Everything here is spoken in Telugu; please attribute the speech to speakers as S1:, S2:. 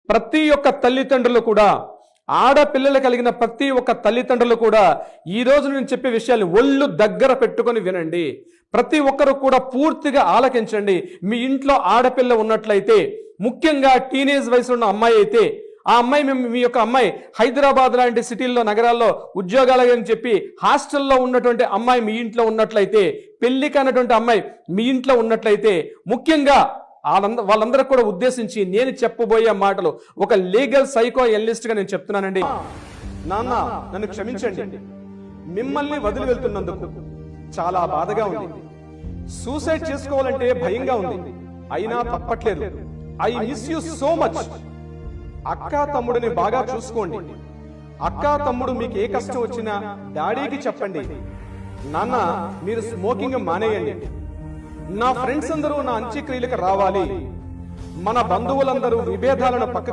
S1: ప్రతి ఒక్క తల్లిదండ్రులు కూడా, ఆడపిల్లలు కలిగిన ప్రతి ఒక్క తల్లిదండ్రులు కూడా ఈ రోజు నేను చెప్పే విషయాలు ఒళ్ళు దగ్గర పెట్టుకొని వినండి. ప్రతి ఒక్కరు కూడా పూర్తిగా ఆలకించండి. మీ ఇంట్లో ఆడపిల్ల ఉన్నట్లయితే, ముఖ్యంగా టీనేజ్ వయసులో ఉన్న అమ్మాయి అయితే, ఆ అమ్మాయి మీ యొక్క అమ్మాయి హైదరాబాద్ లాంటి సిటీల్లో, నగరాల్లో ఉద్యోగాలు అని చెప్పి హాస్టల్లో ఉన్నటువంటి అమ్మాయి మీ ఇంట్లో ఉన్నట్లయితే, పెళ్లి కానటువంటి అమ్మాయి మీ ఇంట్లో ఉన్నట్లయితే, ముఖ్యంగా వాళ్ళందరూ కూడా ఉద్దేశించి నేను చెప్పబోయే మాటలు ఒక లీగల్ సైకో ఎనలిస్ట్ గా నేను చెప్తున్నానండి. నాన్న, నన్ను క్షమించండి. మిమ్మల్ని వదిలి వెళ్తున్నందుకు చాలా బాధగా ఉంది. సూసైడ్ చేసుకోవాలంటే భయంగా ఉంది. అయినా తప్పట్లేదు. I miss you so much. అక్క తమ్ముడిని బాగా చూసుకోండి. అక్క తమ్ముడు మీకు ఏ కష్టం వచ్చినా డాడీకి చెప్పండి. నాన్న, మీరు స్మోకింగ్ మానేయండి. నా ఫ్రెండ్స్ అందరూ నా అంత్యక్రియలకు రావాలి. మన బంధువులందరూ విభేదాలను పక్కకు